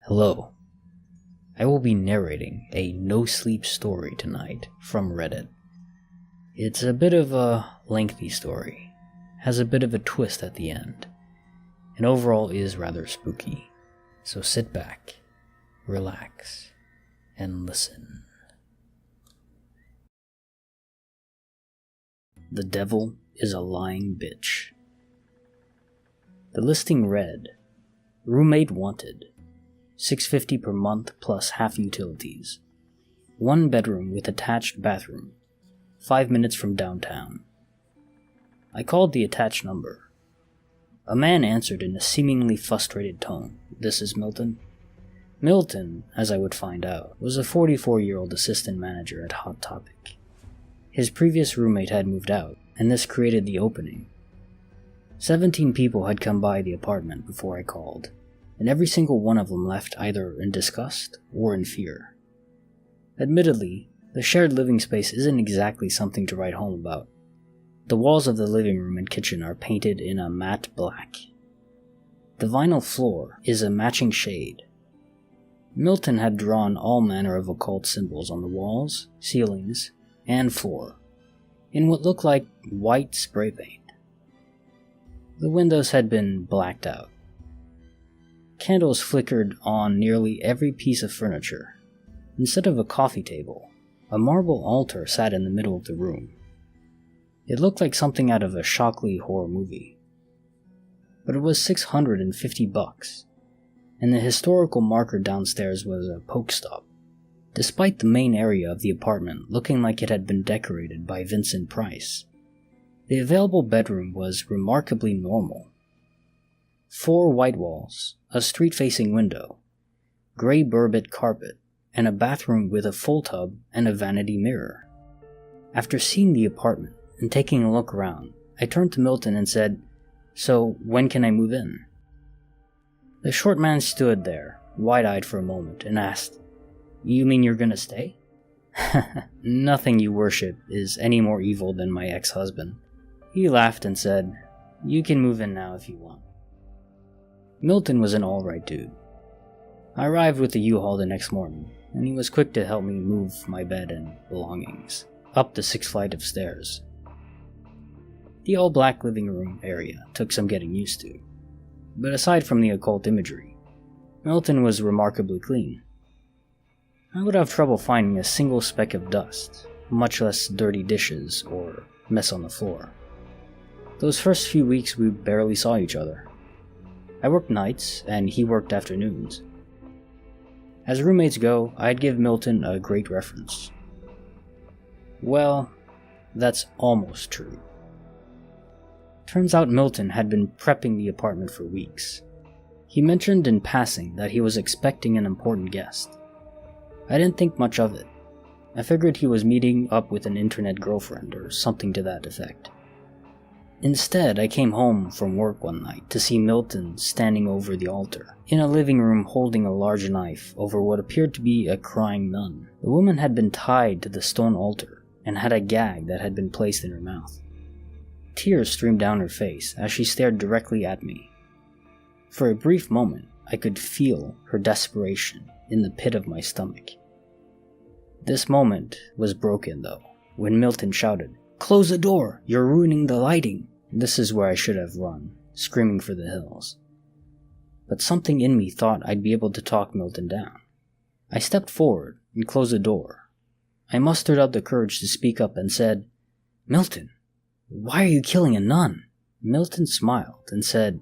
Hello. I will be narrating a no-sleep story tonight from Reddit. It's a bit of a lengthy story, has a bit of a twist at the end, and overall is rather spooky. So sit back, relax, and listen. The devil is a lying bitch. The listing read, roommate wanted. $650 per month plus half utilities. 1 bedroom with attached bathroom. 5 minutes from downtown. I called the attached number. A man answered in a seemingly frustrated tone. This is Milton. Milton, as I would find out, was a 44-year-old assistant manager at Hot Topic. His previous roommate had moved out, and this created the opening. 17 people had come by the apartment before I called, and every single one of them left either in disgust or in fear. Admittedly, the shared living space isn't exactly something to write home about. The walls of the living room and kitchen are painted in a matte black. The vinyl floor is a matching shade. Milton had drawn all manner of occult symbols on the walls, ceilings, and floor, in what looked like white spray paint. The windows had been blacked out. Candles flickered on nearly every piece of furniture. Instead of a coffee table, a marble altar sat in the middle of the room. It looked like something out of a Shockley horror movie. But it was $650, and the historical marker downstairs was a poke stop. Despite the main area of the apartment looking like it had been decorated by Vincent Price, the available bedroom was remarkably normal. 4 white walls, a street-facing window, gray burbot carpet, and a bathroom with a full tub and a vanity mirror. After seeing the apartment and taking a look around, I turned to Milton and said, "So, when can I move in?" The short man stood there, wide-eyed for a moment, and asked, "You mean you're gonna stay?" "Nothing you worship is any more evil than my ex-husband." He laughed and said, "You can move in now if you want." Milton was an alright dude. I arrived with the U-Haul the next morning, and he was quick to help me move my bed and belongings up the 6th flight of stairs. The all-black living room area took some getting used to, but aside from the occult imagery, Milton was remarkably clean. I would have trouble finding a single speck of dust, much less dirty dishes or mess on the floor. Those first few weeks we barely saw each other. I worked nights, and he worked afternoons. As roommates go, I'd give Milton a great reference. Well, that's almost true. Turns out Milton had been prepping the apartment for weeks. He mentioned in passing that he was expecting an important guest. I didn't think much of it. I figured he was meeting up with an internet girlfriend or something to that effect. Instead, I came home from work one night to see Milton standing over the altar, in a living room holding a large knife over what appeared to be a crying nun. The woman had been tied to the stone altar and had a gag that had been placed in her mouth. Tears streamed down her face as she stared directly at me. For a brief moment, I could feel her desperation in the pit of my stomach. This moment was broken, though, when Milton shouted, "Close the door! You're ruining the lighting!" This is where I should have run, screaming for the hills. But something in me thought I'd be able to talk Milton down. I stepped forward and closed the door. I mustered up the courage to speak up and said, "Milton, why are you killing a nun?" Milton smiled and said,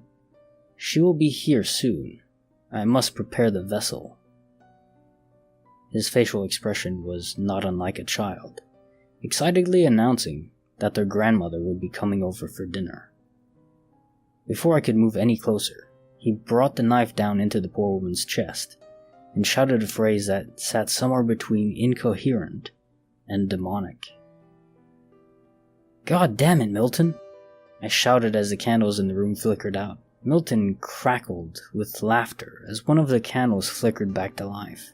"She will be here soon. I must prepare the vessel." His facial expression was not unlike a child, excitedly announcing that their grandmother would be coming over for dinner. Before I could move any closer, he brought the knife down into the poor woman's chest and shouted a phrase that sat somewhere between incoherent and demonic. "God damn it, Milton!" I shouted as the candles in the room flickered out. Milton crackled with laughter as one of the candles flickered back to life.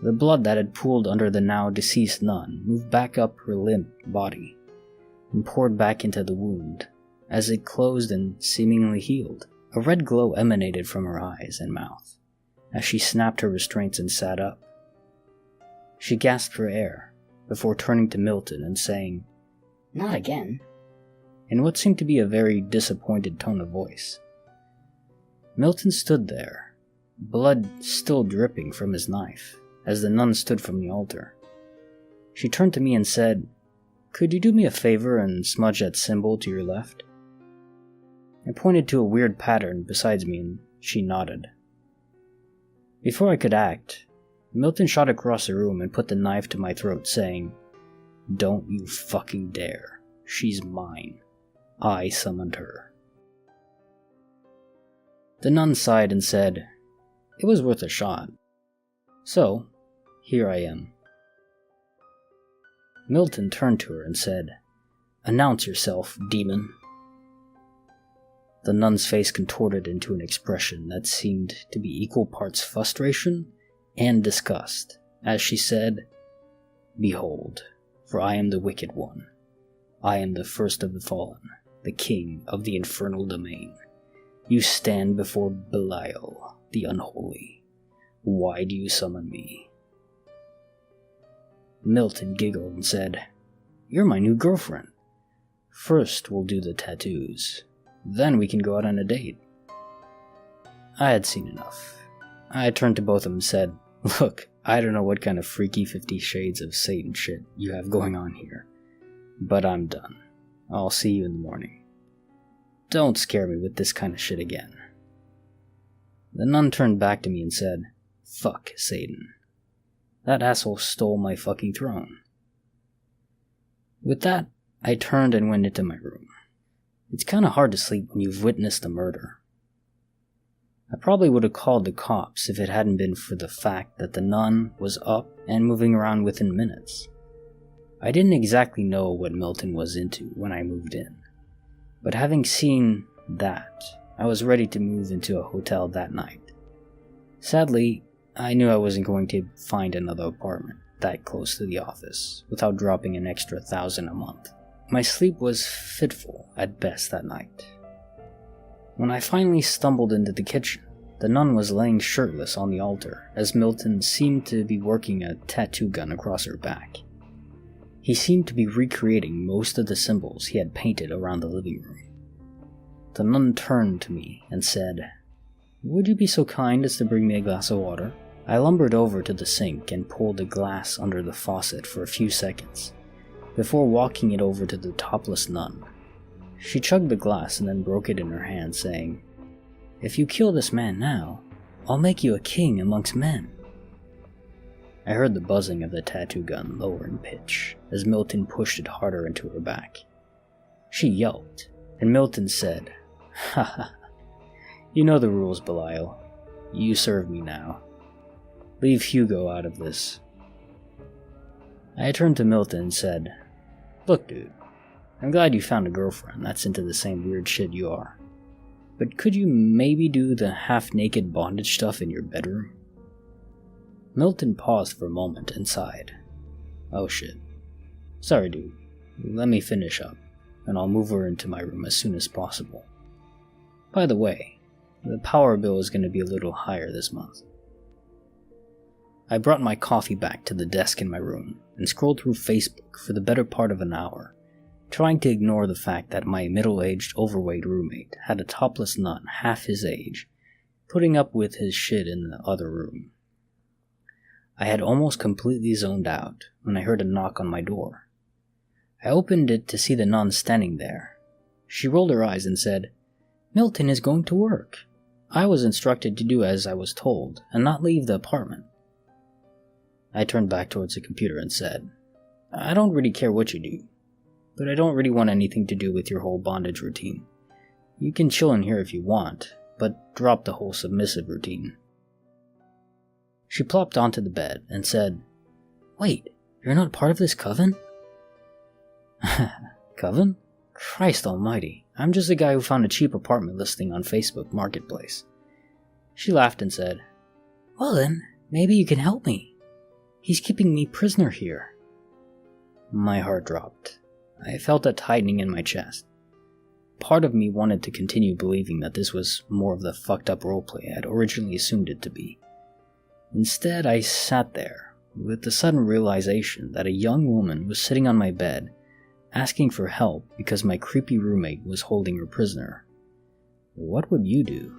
The blood that had pooled under the now deceased nun moved back up her limp body and poured back into the wound as it closed and seemingly healed. A red glow emanated from her eyes and mouth, as she snapped her restraints and sat up. She gasped for air before turning to Milton and saying, "Not again," in what seemed to be a very disappointed tone of voice. Milton stood there, blood still dripping from his knife, as the nun stood from the altar. She turned to me and said, "Could you do me a favor and smudge that symbol to your left?" I pointed to a weird pattern beside me and she nodded. Before I could act, Milton shot across the room and put the knife to my throat, saying, "Don't you fucking dare. She's mine. I summoned her." The nun sighed and said, "It was worth a shot. So, here I am." Milton turned to her and said, "Announce yourself, demon." The nun's face contorted into an expression that seemed to be equal parts frustration and disgust, as she said, "Behold, for I am the wicked one. I am the first of the fallen, the king of the infernal domain. You stand before Belial, the unholy. Why do you summon me?" Milton giggled and said, "You're my new girlfriend. First we'll do the tattoos. Then we can go out on a date." I had seen enough. I turned to both of them and said, "Look, I don't know what kind of freaky 50 Shades of Satan shit you have going on here, but I'm done. I'll see you in the morning. Don't scare me with this kind of shit again." The nun turned back to me and said, "Fuck Satan. That asshole stole my fucking throne." With that, I turned and went into my room. It's kinda hard to sleep when you've witnessed a murder. I probably would have called the cops if it hadn't been for the fact that the nun was up and moving around within minutes. I didn't exactly know what Milton was into when I moved in, but having seen that, I was ready to move into a hotel that night. Sadly, I knew I wasn't going to find another apartment that close to the office without dropping an extra $1,000 a month. My sleep was fitful at best that night. When I finally stumbled into the kitchen, the nun was laying shirtless on the altar as Milton seemed to be working a tattoo gun across her back. He seemed to be recreating most of the symbols he had painted around the living room. The nun turned to me and said, "Would you be so kind as to bring me a glass of water?" I lumbered over to the sink and pulled the glass under the faucet for a few seconds, before walking it over to the topless nun. She chugged the glass and then broke it in her hand, saying, "If you kill this man now, I'll make you a king amongst men." I heard the buzzing of the tattoo gun lower in pitch as Milton pushed it harder into her back. She yelped, and Milton said, "Ha ha, you know the rules, Belial. You serve me now. Leave Hugo out of this." I turned to Milton and said, "Look, dude, I'm glad you found a girlfriend that's into the same weird shit you are. But could you maybe do the half-naked bondage stuff in your bedroom?" Milton paused for a moment and sighed. "Oh shit. Sorry, dude. Let me finish up, and I'll move her into my room as soon as possible. By the way, the power bill is going to be a little higher this month." I brought my coffee back to the desk in my room and scrolled through Facebook for the better part of an hour, trying to ignore the fact that my middle-aged, overweight roommate had a topless nun half his age, putting up with his shit in the other room. I had almost completely zoned out when I heard a knock on my door. I opened it to see the nun standing there. She rolled her eyes and said, "Milton is going to work. I was instructed to do as I was told and not leave the apartment." I turned back towards the computer and said, "I don't really care what you do, but I don't really want anything to do with your whole bondage routine. You can chill in here if you want, but drop the whole submissive routine." She plopped onto the bed and said, "Wait, you're not part of this coven?" "Coven? Christ almighty, I'm just a guy who found a cheap apartment listing on Facebook Marketplace." She laughed and said, "Well then, maybe you can help me. He's keeping me prisoner here." My heart dropped. I felt a tightening in my chest. Part of me wanted to continue believing that this was more of the fucked up roleplay I had originally assumed it to be, Instead, I sat there, with the sudden realization that a young woman was sitting on my bed, asking for help because my creepy roommate was holding her prisoner. What would you do?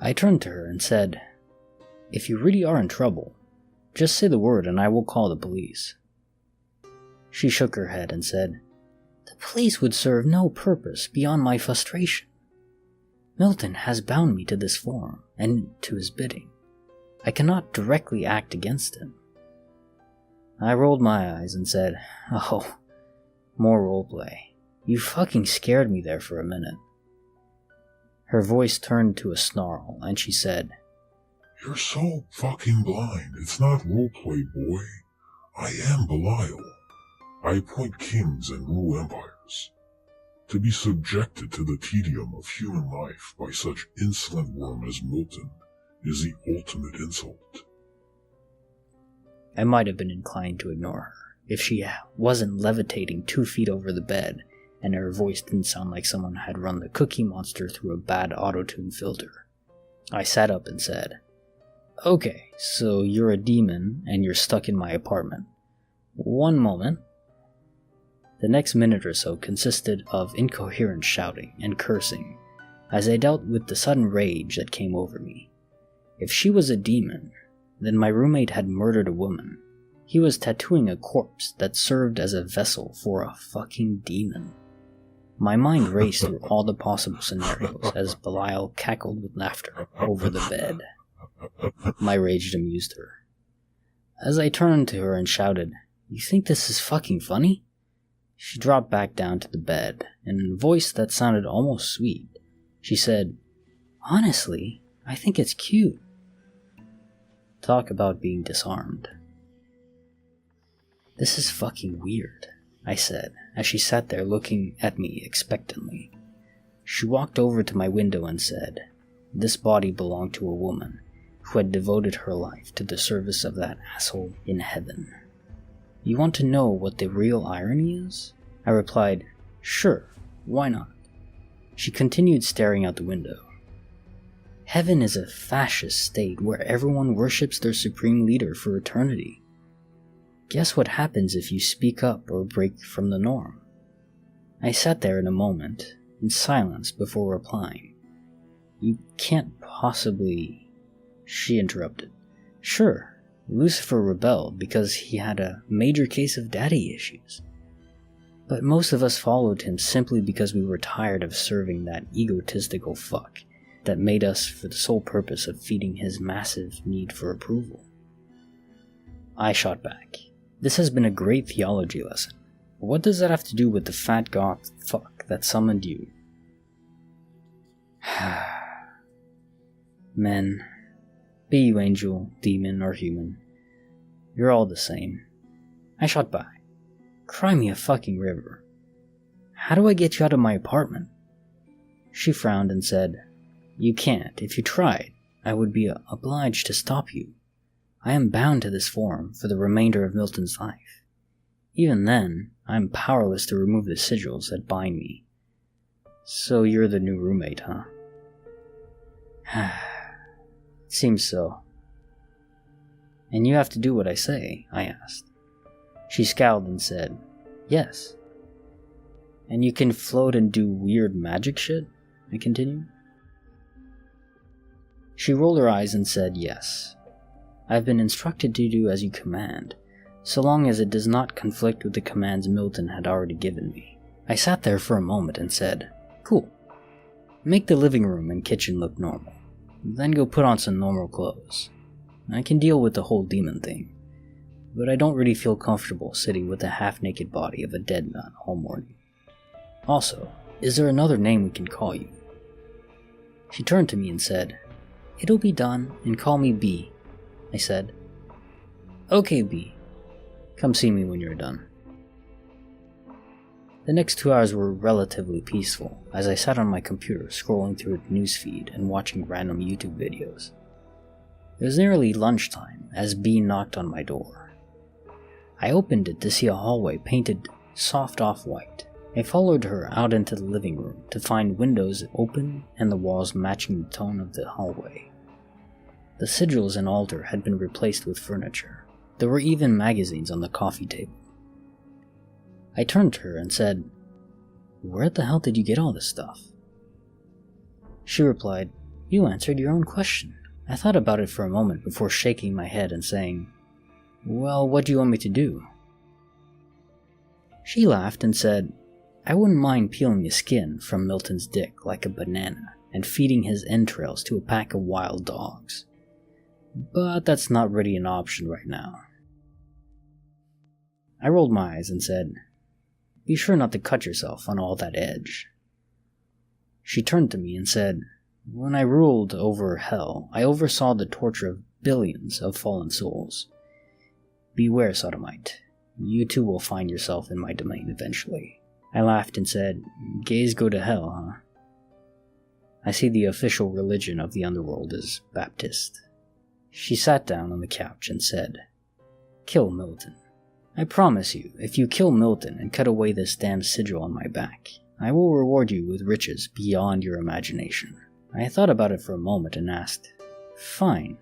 I turned to her and said, "If you really are in trouble, just say the word and I will call the police." She shook her head and said, "The police would serve no purpose beyond my frustration. Milton has bound me to this form and to his bidding. I cannot directly act against him." I rolled my eyes and said, "Oh, more roleplay. You fucking scared me there for a minute." Her voice turned to a snarl and she said, "You're so fucking blind. It's not roleplay, boy. I am Belial. I appoint kings and rule empires. To be subjected to the tedium of human life by such insolent worm as Milton is the ultimate insult." I might have been inclined to ignore her if she wasn't levitating 2 feet over the bed and her voice didn't sound like someone had run the Cookie Monster through a bad auto-tune filter. I sat up and said, "Okay, so you're a demon and you're stuck in my apartment. One moment." The next minute or so consisted of incoherent shouting and cursing as I dealt with the sudden rage that came over me. If she was a demon, then my roommate had murdered a woman. He was tattooing a corpse that served as a vessel for a fucking demon. My mind raced through all the possible scenarios as Belial cackled with laughter over the bed. My rage amused her. As I turned to her and shouted, "You think this is fucking funny?" She dropped back down to the bed, and in a voice that sounded almost sweet, she said, "Honestly, I think it's cute." Talk about being disarmed. "This is fucking weird," I said, as she sat there looking at me expectantly. She walked over to my window and said, "This body belonged to a woman who had devoted her life to the service of that asshole in heaven. You want to know what the real irony is?" I replied, "Sure, why not?" She continued staring out the window. "Heaven is a fascist state where everyone worships their supreme leader for eternity. Guess what happens if you speak up or break from the norm?" I sat there in a moment, in silence before replying. "You can't possibly..." She interrupted. "Sure, Lucifer rebelled because he had a major case of daddy issues. But most of us followed him simply because we were tired of serving that egotistical fuck that made us for the sole purpose of feeding his massive need for approval." I shot back. "This has been a great theology lesson. What does that have to do with the fat goth fuck that summoned you?" "Men, be you angel, demon, or human, you're all the same." I shot back. "Cry me a fucking river. How do I get you out of my apartment?" She frowned and said, "You can't. If you tried, I would be obliged to stop you. I am bound to this form for the remainder of Milton's life. Even then, I am powerless to remove the sigils that bind me. So you're the new roommate, huh?" "It seems so." "And you have to do what I say?" I asked. She scowled and said, "Yes." "And you can float and do weird magic shit?" I continued. She rolled her eyes and said, "Yes. I've been instructed to do as you command, so long as it does not conflict with the commands Milton had already given me." I sat there for a moment and said, "Cool. Make the living room and kitchen look normal. Then go put on some normal clothes. I can deal with the whole demon thing, but I don't really feel comfortable sitting with the half-naked body of a dead man all morning. Also, is there another name we can call you?" She turned to me and said, "It'll be done, and call me B." I said, "Okay, B. Come see me when you're done." The next 2 hours were relatively peaceful as I sat on my computer scrolling through a newsfeed and watching random YouTube videos. It was nearly lunchtime as B knocked on my door. I opened it to see a hallway painted soft off-white. I followed her out into the living room to find windows open and the walls matching the tone of the hallway. The sigils and altar had been replaced with furniture. There were even magazines on the coffee table. I turned to her and said, "Where the hell did you get all this stuff?" She replied, "You answered your own question." I thought about it for a moment before shaking my head and saying, "Well, what do you want me to do?" She laughed and said, "I wouldn't mind peeling the skin from Milton's dick like a banana and feeding his entrails to a pack of wild dogs. But that's not really an option right now." I rolled my eyes and said, "Be sure not to cut yourself on all that edge." She turned to me and said, "When I ruled over hell, I oversaw the torture of billions of fallen souls. Beware, sodomite. You too will find yourself in my domain eventually." I laughed and said, "Gays go to hell, huh?" I see the official religion of the underworld is Baptist. She sat down on the couch and said, "Kill Milton. I promise you, if you kill Milton and cut away this damn sigil on my back, I will reward you with riches beyond your imagination." I thought about it for a moment and asked, "Fine.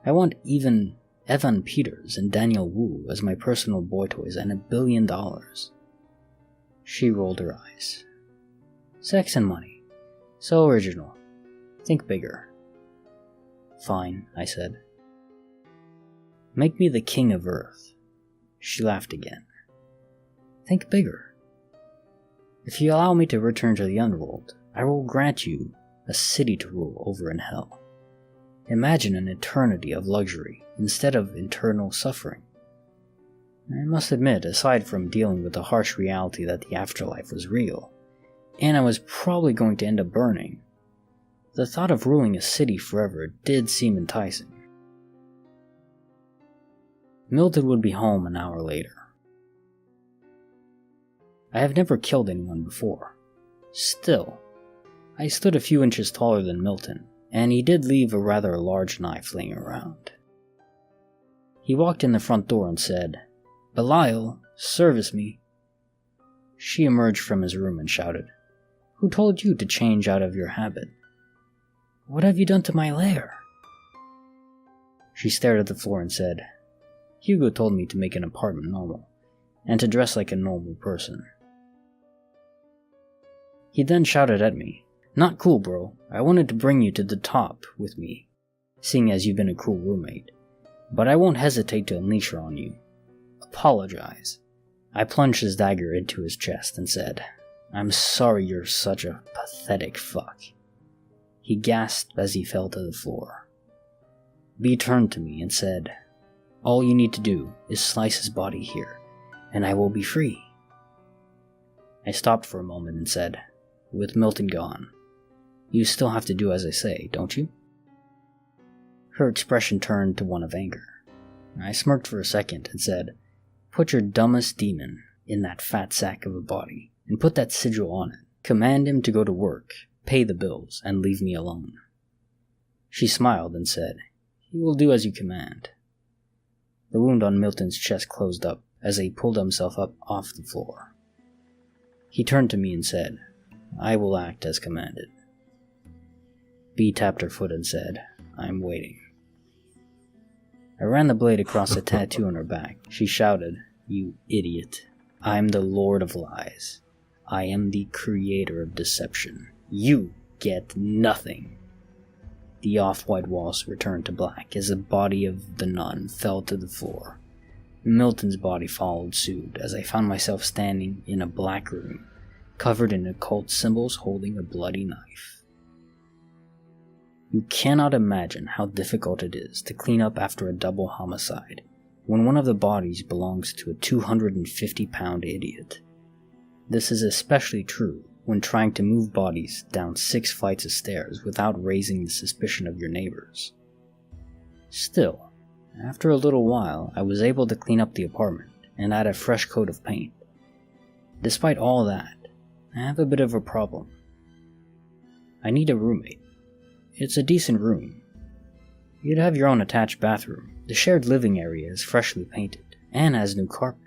I want even Evan Peters and Daniel Wu as my personal boy toys and $1 billion. She rolled her eyes. "Sex and money. So original. Think bigger." "Fine," I said. "Make me the king of Earth." She laughed again. "Think bigger. If you allow me to return to the underworld, I will grant you a city to rule over in hell. Imagine an eternity of luxury instead of eternal suffering." I must admit, aside from dealing with the harsh reality that the afterlife was real, and I was probably going to end up burning, the thought of ruling a city forever did seem enticing. Mildred would be home an hour later. I have never killed anyone before. Still, I stood a few inches taller than Milton, and he did leave a rather large knife laying around. He walked in the front door and said, "Belial, service me." She emerged from his room and shouted, "Who told you to change out of your habit? What have you done to my lair?" She stared at the floor and said, "Hugo told me to make an apartment normal, and to dress like a normal person." He then shouted at me, "Not cool, bro. I wanted to bring you to the top with me, seeing as you've been a cool roommate, but I won't hesitate to unleash her on you. Apologize." I plunged his dagger into his chest and said, "I'm sorry you're such a pathetic fuck." He gasped as he fell to the floor. B turned to me and said, "All you need to do is slice his body here, and I will be free." I stopped for a moment and said, "With Milton gone, you still have to do as I say, don't you?" Her expression turned to one of anger. I smirked for a second and said, "Put your dumbest demon in that fat sack of a body, and put that sigil on it. Command him to go to work, pay the bills, and leave me alone." She smiled and said, "He will do as you command." The wound on Milton's chest closed up as he pulled himself up off the floor. He turned to me and said, "I will act as commanded." B tapped her foot and said, "I'm waiting." I ran the blade across the tattoo on her back. She shouted, "You idiot. I'm the Lord of Lies. I am the creator of deception. You get nothing." The off-white walls returned to black as the body of the nun fell to the floor. Milton's body followed suit as I found myself standing in a black room, covered in occult symbols holding a bloody knife. You cannot imagine how difficult it is to clean up after a double homicide when one of the bodies belongs to a 250-pound idiot. This is especially true when trying to move bodies down 6 flights of stairs without raising the suspicion of your neighbors. Still, after a little while, I was able to clean up the apartment and add a fresh coat of paint. Despite all that, I have a bit of a problem. I need a roommate. It's a decent room. You'd have your own attached bathroom. The shared living area is freshly painted and has new carpet.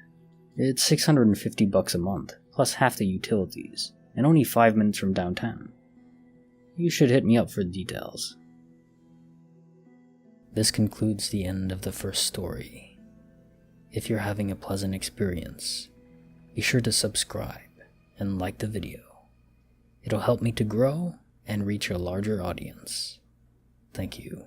It's $650 a month, plus half the utilities, and only 5 minutes from downtown. You should hit me up for the details. This concludes the end of the first story. If you're having a pleasant experience, be sure to subscribe and like the video. It'll help me to grow and reach a larger audience. Thank you.